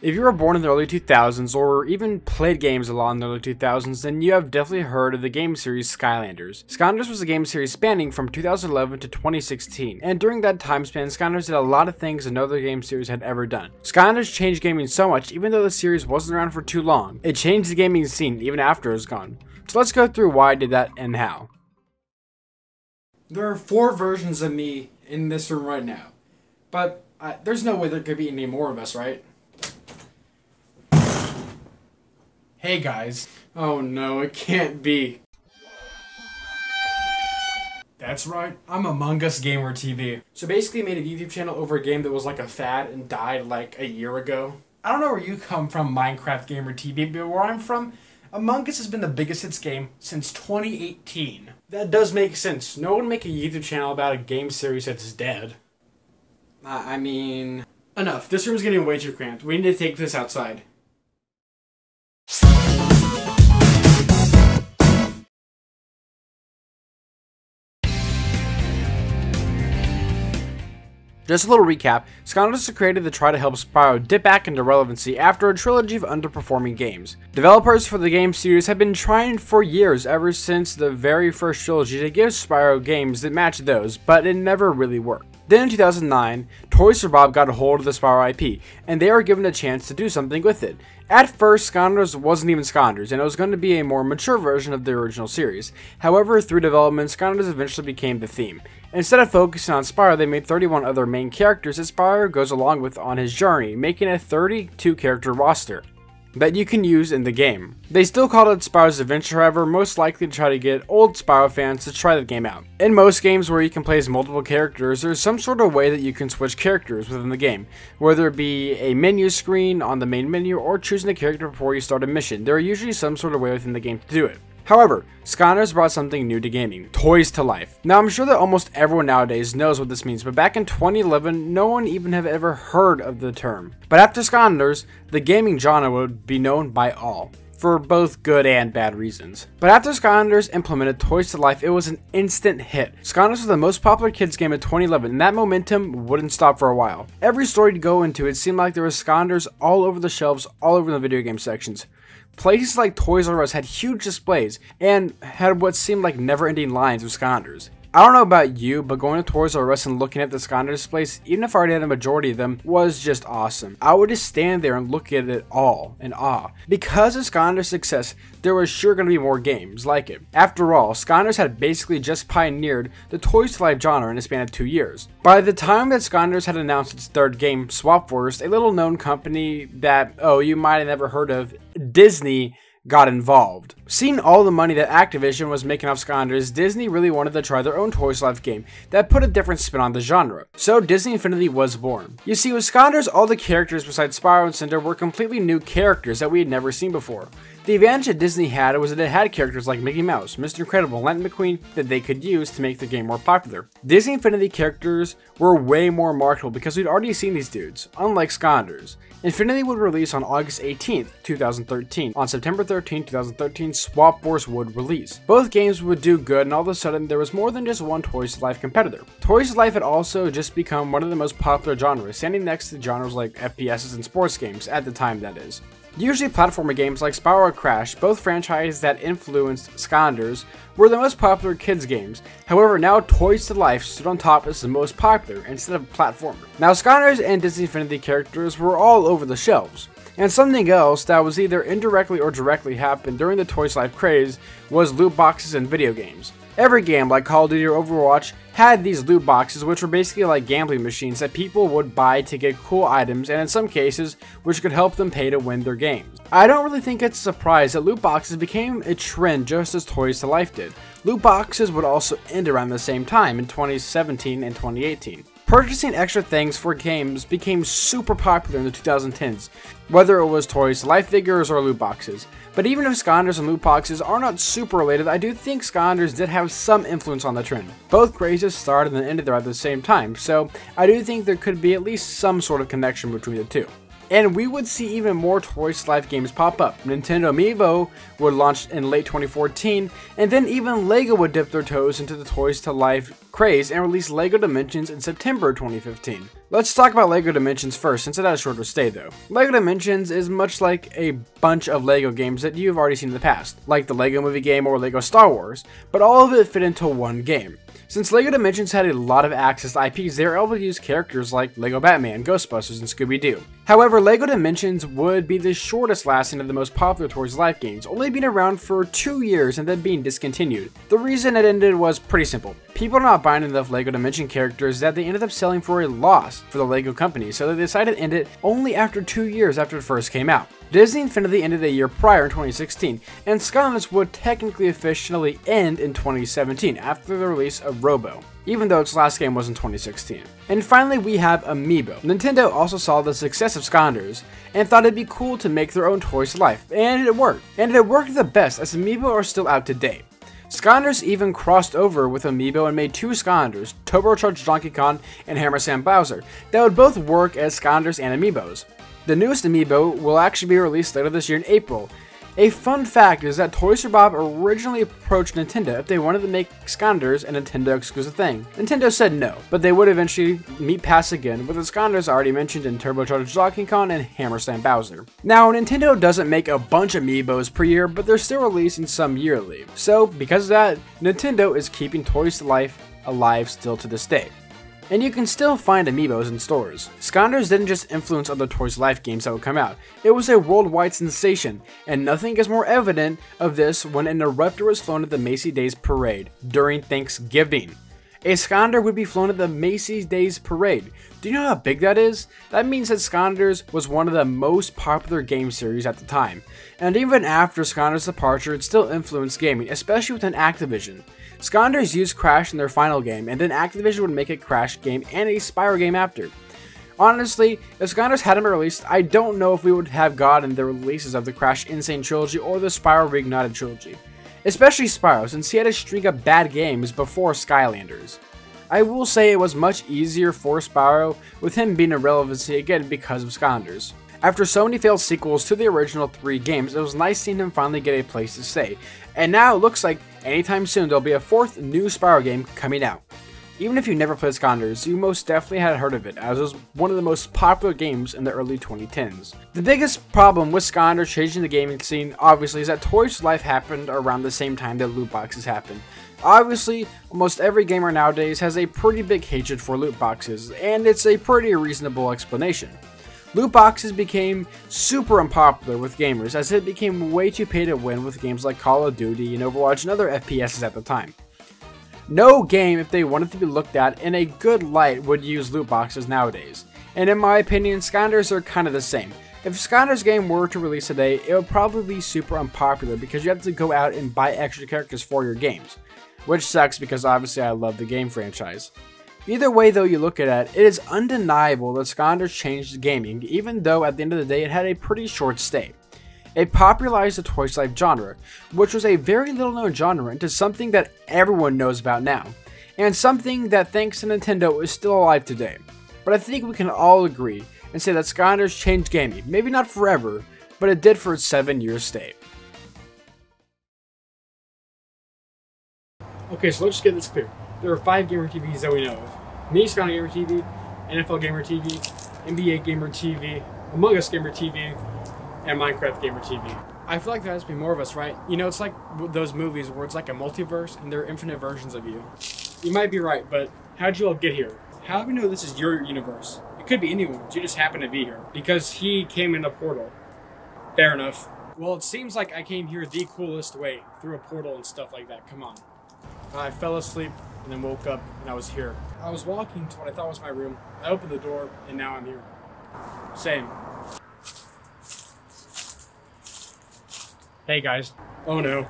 If you were born in the early 2000s or even played games a lot in the early 2000s, then you have definitely heard of the game series Skylanders. Skylanders was a game series spanning from 2011 to 2016, and during that time span, Skylanders did a lot of things that no other game series had ever done. Skylanders changed gaming so much, even though the series wasn't around for too long. It changed the gaming scene even after it was gone. So let's go through why it did that and how. There are 4 versions of me in this room right now, but there's no way there could be any more of us, right? Hey guys. Oh no, it can't be. That's right, I'm Among Us Gamer TV. So basically made a YouTube channel over a game that was like a fad and died like a year ago. I don't know where you come from, Minecraft Gamer TV, but where I'm from, Among Us has been the biggest hits game since 2018. That does make sense. No one would make a YouTube channel about a game series that's dead. I mean... Enough, this room's getting way too cramped. We need to take this outside. Just a little recap, Skylanders was created to try to help Spyro dip back into relevancy after a trilogy of underperforming games. Developers for the game series have been trying for years, ever since the very first trilogy, to give Spyro games that match those, but it never really worked. Then in 2009, Toys for Bob got a hold of the Spyro IP, and they were given a chance to do something with it. At first, Skylanders wasn't even Skylanders, and it was going to be a more mature version of the original series. However, through development, Skylanders eventually became the theme. Instead of focusing on Spyro, they made 31 other main characters that Spyro goes along with on his journey, making a 32-character roster that you can use in the game. They still called it Spyro's Adventure, however, most likely to try to get old Spyro fans to try the game out. In most games where you can play as multiple characters, there's some sort of way that you can switch characters within the game, whether it be a menu screen on the main menu or choosing a character before you start a mission. There are usually some sort of way within the game to do it. However, Skylanders brought something new to gaming, Toys to Life. Now I'm sure that almost everyone nowadays knows what this means, but back in 2011, no one even have ever heard of the term. But after Skylanders, the gaming genre would be known by all, for both good and bad reasons. But after Skylanders implemented Toys to Life, it was an instant hit. Skylanders was the most popular kids game of 2011, and that momentum wouldn't stop for a while. Every story to go into, it seemed like there was Skylanders all over the shelves, all over the video game sections. Places like Toys R Us had huge displays and had what seemed like never-ending lines of Skylanders. I don't know about you, but going to Toys R Us and looking at the Skylanders displays, even if I already had a majority of them, was just awesome. I would just stand there and look at it all in awe. Because of Skylanders' success, there was sure going to be more games like it. After all, Skylanders had basically just pioneered the Toys to Life genre in a span of 2 years. By the time that Skylanders had announced its third game, Swap Force, a little known company that, you might have never heard of, Disney, got involved. Seeing all the money that Activision was making off Skylanders, Disney really wanted to try their own Toys to Life game that put a different spin on the genre. So Disney Infinity was born. You see, with Skylanders, all the characters besides Spyro and Cinder were completely new characters that we had never seen before. The advantage that Disney had was that it had characters like Mickey Mouse, Mr. Incredible, and Lightning McQueen that they could use to make the game more popular. Disney Infinity characters were way more marketable because we'd already seen these dudes, unlike Skylanders. Infinity would release on August 18th, 2013. On September 13th, 2013, Swap Force would release. Both games would do good, and all of a sudden there was more than just one Toys to Life competitor. Toys to Life had also just become one of the most popular genres, standing next to genres like FPSs and sports games, at the time that is. Usually platformer games like Spyro or Crash, both franchises that influenced Skylanders, were the most popular kids games. However, now Toys to Life stood on top as the most popular instead of platformer. Now Skylanders and Disney Infinity characters were all over the shelves. And something else that was either indirectly or directly happened during the Toys to Life craze was loot boxes in video games. Every game like Call of Duty or Overwatch had these loot boxes, which were basically like gambling machines that people would buy to get cool items, and in some cases which could help them pay to win their games. I don't really think it's a surprise that loot boxes became a trend just as Toys to Life did. Loot boxes would also end around the same time in 2017 and 2018. Purchasing extra things for games became super popular in the 2010s, whether it was Toys to Life figures or loot boxes. But even if Skylanders and loot boxes are not super related, I do think Skylanders did have some influence on the trend. Both crazes started and ended at the same time, so I do think there could be at least some sort of connection between the two. And we would see even more Toys to Life games pop up. Nintendo Amiibo would launch in late 2014, and then even LEGO would dip their toes into the Toys to Life craze and release LEGO Dimensions in September 2015. Let's talk about LEGO Dimensions first, since it had a shorter stay though. LEGO Dimensions is much like a bunch of LEGO games that you've already seen in the past, like the LEGO Movie game or LEGO Star Wars, but all of it fit into one game. Since LEGO Dimensions had a lot of access to IPs, they were able to use characters like LEGO Batman, Ghostbusters, and Scooby-Doo. However, LEGO Dimensions would be the shortest lasting of the most popular Toys Life games, only being around for 2 years and then being discontinued. The reason it ended was pretty simple. People are not buying enough LEGO Dimension characters that they ended up selling for a loss for the LEGO company, so they decided to end it only after 2 years after it first came out. Disney Infinity ended a year prior in 2016, and Skylanders would technically officially end in 2017 after the release of Robo, even though its last game was in 2016. And finally, we have Amiibo. Nintendo also saw the success of Skylanders and thought it'd be cool to make their own Toys Life, and it worked. And it worked the best, as Amiibo are still out today. Skylanders even crossed over with Amiibo and made 2 Skylanders, Turbocharged Donkey Kong and Hammer Sam Bowser, that would both work as Skylanders and Amiibos. The newest Amiibo will actually be released later this year in April. A fun fact is that Toys for Bob originally approached Nintendo if they wanted to make Skylanders a Nintendo exclusive thing. Nintendo said no, but they would eventually meet pass again with the Skylanders already mentioned in Turbocharged Donkey Kong and Hammer Slam Bowser. Now, Nintendo doesn't make a bunch of Amiibos per year, but they're still releasing some yearly. So, because of that, Nintendo is keeping Toys to Life alive still to this day. And you can still find Amiibos in stores. Skylanders didn't just influence other Toys Life games that would come out, it was a worldwide sensation, and nothing is more evident of this when an Eruptor was flown at the Macy's Days Parade during Thanksgiving. A Skylander would be flown at the Macy's Days Parade. Do you know how big that is? That means that Skylanders was one of the most popular game series at the time, and even after Skylanders' departure it still influenced gaming, especially within Activision. Skylanders used Crash in their final game, and then Activision would make a Crash game and a Spyro game after. Honestly, if Skylanders hadn't been released, I don't know if we would have gotten the releases of the Crash Insane Trilogy or the Spyro Reignited Trilogy. Especially Spyro, since he had a streak of bad games before Skylanders. I will say it was much easier for Spyro, with him being irrelevancy again because of Skylanders. After so many failed sequels to the original 3 games, it was nice seeing him finally get a place to stay, and now it looks like anytime soon there'll be a 4th new Spyro game coming out. Even if you never played Skylanders, you most definitely had heard of it, as it was one of the most popular games in the early 2010s. The biggest problem with Skylanders changing the gaming scene, obviously, is that Toys Life happened around the same time that loot boxes happened. Obviously, almost every gamer nowadays has a pretty big hatred for loot boxes, and it's a pretty reasonable explanation. Loot boxes became super unpopular with gamers, as it became way too pay to win with games like Call of Duty and Overwatch and other FPSs at the time. No game, if they wanted to be looked at in a good light, would use loot boxes nowadays, and in my opinion, Skylanders are kind of the same. If Skylanders game were to release today, it would probably be super unpopular because you have to go out and buy extra characters for your games, which sucks because obviously I love the game franchise. Either way though you look at it, it is undeniable that Skylanders changed gaming, even though at the end of the day it had a pretty short stay. It popularized the Toys Life genre, which was a very little known genre, into something that everyone knows about now, and something that thanks to Nintendo is still alive today. But I think we can all agree and say that Skylanders changed gaming, maybe not forever, but it did for its 7-year stay. Okay, so let's just get this clear. There are 5 Gamer TVs that we know of. Me, Skylanders Gamer TV, NFL Gamer TV, NBA Gamer TV, Among Us Gamer TV, and Minecraft Gamer TV. I feel like there has to be more of us, right? You know, it's like those movies where it's like a multiverse and there are infinite versions of you. You might be right, but how'd you all get here? How do we know this is your universe? It could be anyone's, you just happen to be here. Because he came in a portal. Fair enough. Well, it seems like I came here the coolest way, through a portal and stuff like that, come on. I fell asleep and then woke up and I was here. I was walking to what I thought was my room. I opened the door and now I'm here. Same. Hey guys. Oh no.